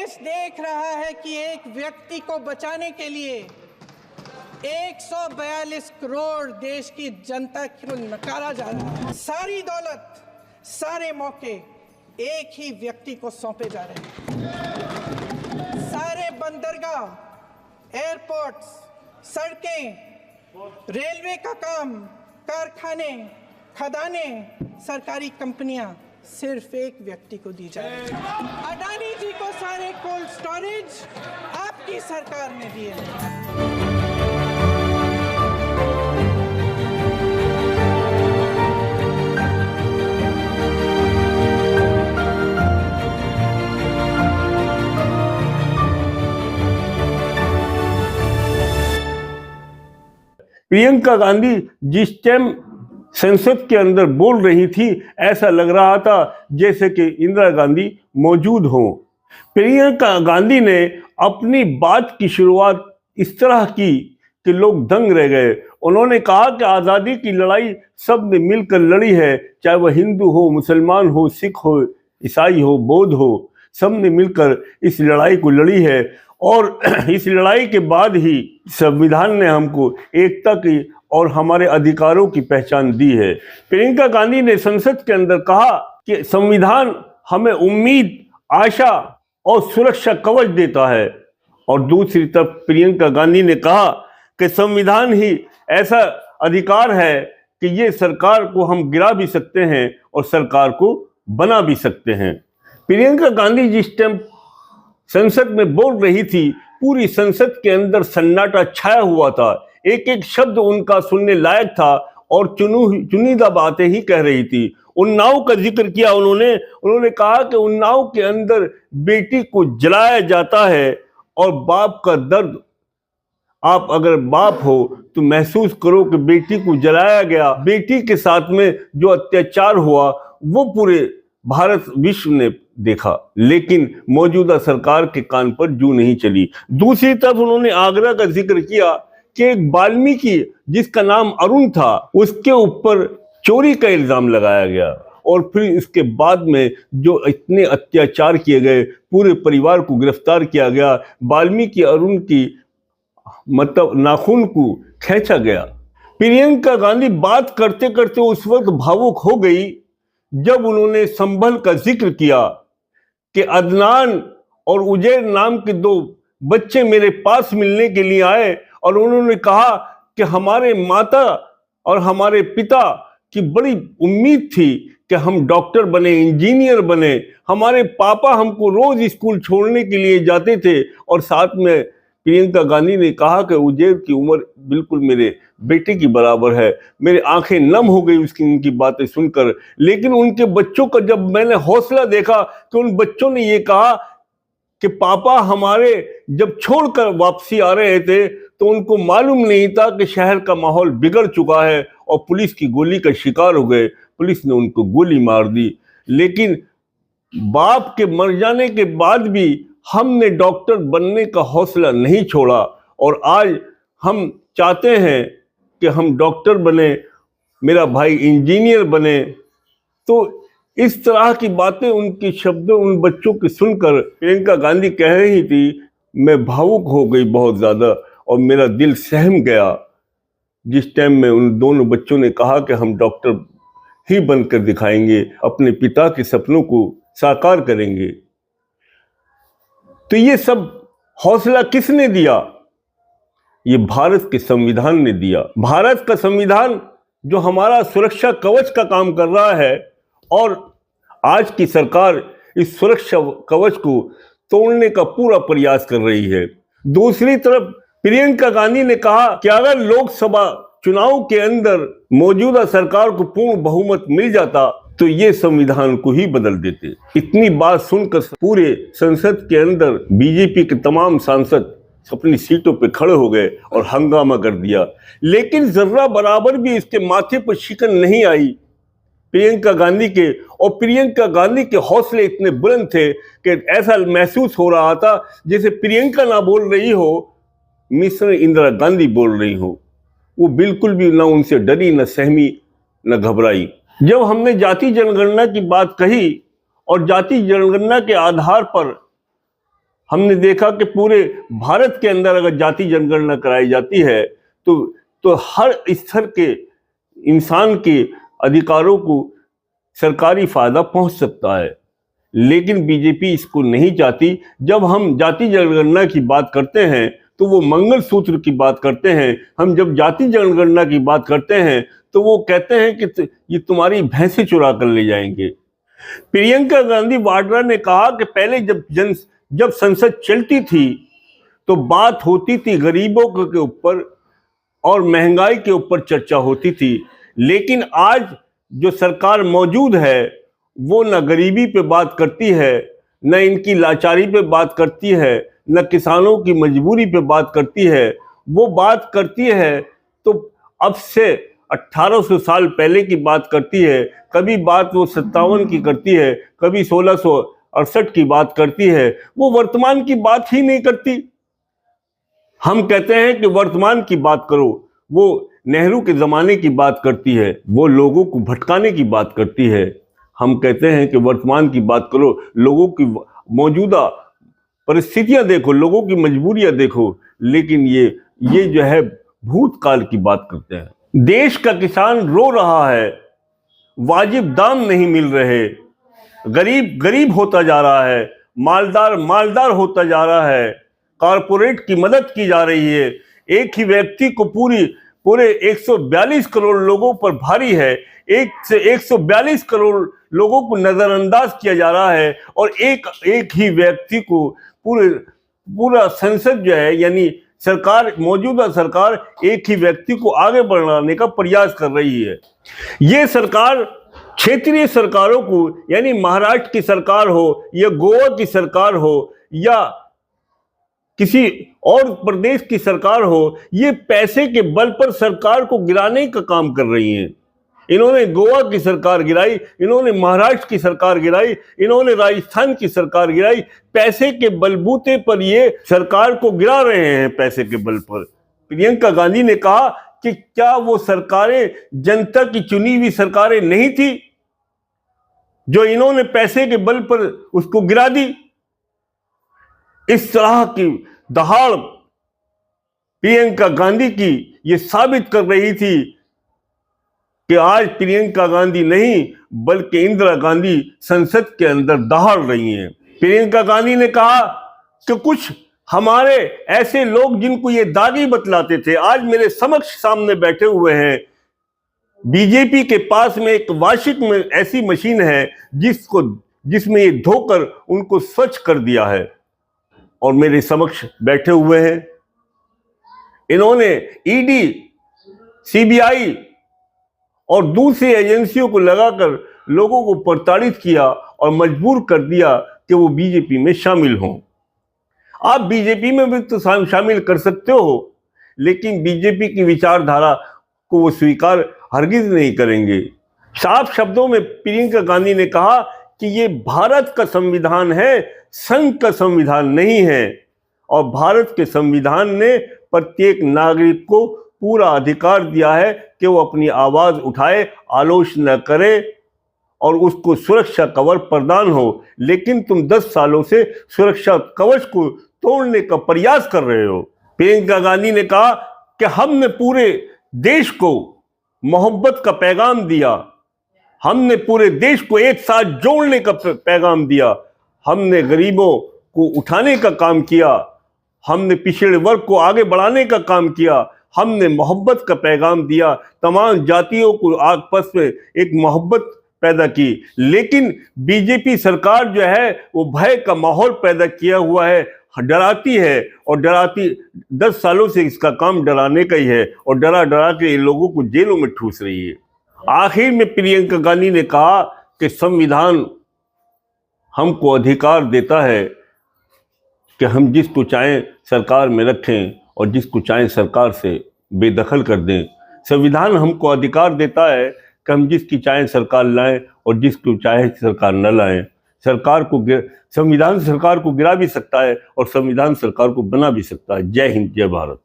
देश देख रहा है कि एक व्यक्ति को बचाने के लिए 142 करोड़ देश की जनता को नकारा जा रहा है। सारी दौलत, सारे मौके एक ही व्यक्ति को सौंपे जा रहे हैं। सारे बंदरगाह, एयरपोर्ट्स, सड़कें, रेलवे का काम, कारखाने, खदानें, सरकारी कंपनियां सिर्फ एक व्यक्ति को दी जा रही है। अडानी जी को सारे कोल्ड स्टोरेज आपकी सरकार ने दिए हैं। प्रियंका गांधी जिस टाइम संसद के अंदर बोल रही थी, ऐसा लग रहा था जैसे कि इंदिरा गांधी मौजूद हो। प्रियंका गांधी ने अपनी बात की शुरुआत इस तरह की कि लोग दंग रह गए। उन्होंने कहा कि आज़ादी की लड़ाई सब ने मिलकर लड़ी है, चाहे वह हिंदू हो, मुसलमान हो, सिख हो, ईसाई हो, बौद्ध हो, सब ने मिलकर इस लड़ाई को लड़ी है। और इस लड़ाई के बाद ही संविधान ने हमको एकता की और हमारे अधिकारों की पहचान दी है। प्रियंका गांधी ने संसद के अंदर कहा कि संविधान हमें उम्मीद, आशा और सुरक्षा कवच देता है। और दूसरी तरफ प्रियंका गांधी ने कहा कि संविधान ही ऐसा अधिकार है कि ये सरकार को हम गिरा भी सकते हैं और सरकार को बना भी सकते हैं। प्रियंका गांधी जिस टाइम संसद में बोल रही थी, पूरी संसद के अंदर सन्नाटा छाया हुआ था। एक एक शब्द उनका सुनने लायक था और चुनिंदा बातें ही कह रही थी। उन्नाव का जिक्र किया उन्होंने कहा कि उन्नाव के अंदर बेटी को जलाया जाता है और बाप का दर्द, आप अगर बाप हो तो महसूस करो कि बेटी को जलाया गया। बेटी के साथ में जो अत्याचार हुआ वो पूरे भारत विश्व ने देखा, लेकिन मौजूदा सरकार के कान पर जू नहीं चली। दूसरी तरफ उन्होंने आगरा का जिक्र किया कि एक वाल्मीकि जिसका नाम अरुण था, उसके ऊपर चोरी का इल्जाम लगाया गया और फिर इसके बाद में जो इतने अत्याचार किए गए, पूरे परिवार को गिरफ्तार किया गया। वाल्मीकि अरुण की मतलब नाखून को खींचा गया। प्रियंका गांधी बात करते करते उस वक्त भावुक हो गई जब उन्होंने संभल का जिक्र किया कि अदनान और उजैर नाम के दो बच्चे मेरे पास मिलने के लिए आए और उन्होंने कहा कि हमारे माता और हमारे पिता की बड़ी उम्मीद थी कि हम डॉक्टर बने, इंजीनियर बने। हमारे पापा हमको रोज स्कूल छोड़ने के लिए जाते थे। और साथ में प्रियंका गांधी ने कहा कि उजैर की उम्र बिल्कुल मेरे बेटे की बराबर है। मेरी आंखें नम हो गई उनकी बातें सुनकर। लेकिन उनके बच्चों का जब मैंने हौसला देखा तो उन बच्चों ने ये कहा कि पापा हमारे जब छोड़कर वापसी आ रहे थे तो उनको मालूम नहीं था कि शहर का माहौल बिगड़ चुका है और पुलिस की गोली का शिकार हो गए। पुलिस ने उनको गोली मार दी। लेकिन बाप के मर जाने के बाद भी हमने डॉक्टर बनने का हौसला नहीं छोड़ा और आज हम चाहते हैं कि हम डॉक्टर बने, मेरा भाई इंजीनियर बने। तो इस तरह की बातें, उनके शब्दों, उन बच्चों के सुनकर प्रियंका गांधी कह रही थी, मैं भावुक हो गई बहुत ज़्यादा और मेरा दिल सहम गया जिस टाइम में उन दोनों बच्चों ने कहा कि हम डॉक्टर ही बनकर दिखाएंगे, अपने पिता के सपनों को साकार करेंगे। तो ये सब हौसला किसने दिया? ये भारत के संविधान ने दिया। भारत का संविधान जो हमारा सुरक्षा कवच का काम कर रहा है और आज की सरकार इस सुरक्षा कवच को तोड़ने का पूरा प्रयास कर रही है। दूसरी तरफ प्रियंका गांधी ने कहा कि अगर लोकसभा चुनाव के अंदर मौजूदा सरकार को पूर्ण बहुमत मिल जाता तो ये संविधान को ही बदल देते। इतनी बात सुनकर पूरे संसद के अंदर बीजेपी के तमाम सांसद अपनी सीटों पे खड़े हो गए और हंगामा कर दिया। लेकिन जर्रा बराबर भी इसके माथे पर शिकन नहीं आई प्रियंका गांधी के। और प्रियंका गांधी के हौसले इतने बुलंद थे कि ऐसा महसूस हो रहा था जैसे प्रियंका ना बोल रही हो, मिस्टर इंदिरा गांधी बोल रही हो। वो बिल्कुल भी ना उनसे डरी, न सहमी, न घबराई। जब हमने जाति जनगणना की बात कही और जाति जनगणना के आधार पर हमने देखा कि पूरे भारत के अंदर अगर जाति जनगणना कराई जाती है तो हर स्तर के इंसान के अधिकारों को सरकारी फायदा पहुंच सकता है। लेकिन बीजेपी इसको नहीं चाहती। जब हम जाति जनगणना की बात करते हैं तो वो मंगलसूत्र की बात करते हैं। हम जब जाति जनगणना की बात करते हैं तो वो कहते हैं कि ये तुम्हारी भैंसें चुरा कर ले जाएंगे। प्रियंका गांधी वाड्रा ने कहा कि पहले जब संसद चलती थी तो बात होती थी गरीबों के ऊपर और महंगाई के ऊपर चर्चा होती थी, लेकिन आज जो सरकार मौजूद है वो न गरीबी पे बात करती है, न इनकी लाचारी पे बात करती है, न किसानों की मजबूरी पे बात करती है। वो बात करती है तो अब से 1800 साल पहले की बात करती है। कभी बात वो 57 की करती है, कभी 1668 की बात करती है। वो वर्तमान की बात ही नहीं करती। हम कहते हैं कि वर्तमान की बात करो, वो नेहरू के ज़माने की बात करती है, वो लोगों को भटकाने की बात करती है। हम कहते हैं कि वर्तमान की बात करो, लोगों की मौजूदा परिस्थितियां देखो, लोगों की मजबूरियां देखो, लेकिन ये जो है भूतकाल की बात करते हैं। देश का किसान रो रहा है, वाजिब दाम नहीं मिल रहे, गरीब गरीब होता जा रहा है, मालदार मालदार होता जा रहा है, कारपोरेट की मदद की जा रही है। एक ही व्यक्ति को पूरे 142 करोड़ लोगों पर भारी है। 142 करोड़ लोगों को नजरअंदाज किया जा रहा है और एक ही व्यक्ति को पूरा संसद जो है, यानी सरकार, मौजूदा सरकार एक ही व्यक्ति को आगे बढ़ाने का प्रयास कर रही है। ये सरकार क्षेत्रीय सरकारों को, यानी महाराष्ट्र की सरकार हो या गोवा की सरकार हो या किसी और प्रदेश की सरकार हो, ये पैसे के बल पर सरकार को गिराने का काम कर रही हैं। इन्होंने गोवा की सरकार गिराई, इन्होंने महाराष्ट्र की सरकार गिराई, इन्होंने राजस्थान की सरकार गिराई। पैसे के बलबूते पर ये सरकार को गिरा रहे हैं, पैसे के बल पर। प्रियंका गांधी ने कहा कि क्या वो सरकारें जनता की चुनी हुई सरकारें नहीं थी जो इन्होंने पैसे के बल पर उसको गिरा दी। इस तरह की दहाड़ प्रियंका गांधी की ये साबित कर रही थी कि आज प्रियंका गांधी नहीं बल्कि इंदिरा गांधी संसद के अंदर दहाड़ रही हैं। प्रियंका गांधी ने कहा कि कुछ हमारे ऐसे लोग जिनको ये दागी बतलाते थे, आज मेरे समक्ष सामने बैठे हुए हैं। बीजेपी के पास में एक वाशिक में ऐसी मशीन है जिसमें ये धोकर उनको स्वच्छ कर दिया है और मेरे समक्ष बैठे हुए हैं। इन्होंने ईडी, सीबीआई और दूसरी एजेंसियों को लगाकर लोगों को प्रताड़ित किया और मजबूर कर दिया कि वो बीजेपी में शामिल हों। आप बीजेपी में भी तो शामिल कर सकते हो, लेकिन बीजेपी की विचारधारा को वो स्वीकार हरगिज नहीं करेंगे। साफ शब्दों में प्रियंका गांधी ने कहा कि ये भारत का संविधान है, संघ का संविधान नहीं है, और भारत के संविधान ने प्रत्येक नागरिक को पूरा अधिकार दिया है कि वो अपनी आवाज उठाए, आलोचना करे और उसको सुरक्षा कवच प्रदान हो। लेकिन तुम 10 सालों से सुरक्षा कवच को तोड़ने का प्रयास कर रहे हो। प्रियंका गांधी ने कहा कि हमने पूरे देश को मोहब्बत का पैगाम दिया, हमने पूरे देश को एक साथ जोड़ने का पैगाम दिया, हमने गरीबों को उठाने का काम किया, हमने पिछड़े वर्ग को आगे बढ़ाने का काम किया, हमने मोहब्बत का पैगाम दिया, तमाम जातियों को आपस में एक मोहब्बत पैदा की। लेकिन बीजेपी सरकार जो है वो भय का माहौल पैदा किया हुआ है, डराती है और डराती 10 सालों से इसका काम डराने का ही है और डरा डरा के ये लोगों को जेलों में ठूस रही है। आखिर में प्रियंका गांधी ने कहा कि संविधान हमको अधिकार देता है कि हम जिसको चाहें सरकार में रखें और जिसको चाहें सरकार से बेदखल कर दें। संविधान हमको अधिकार देता है कि हम जिसकी चाहें सरकार लाएं और जिसको चाहे सरकार न लाएं। संविधान सरकार को गिरा भी सकता है और संविधान सरकार को बना भी सकता है। जय हिंद, जय भारत।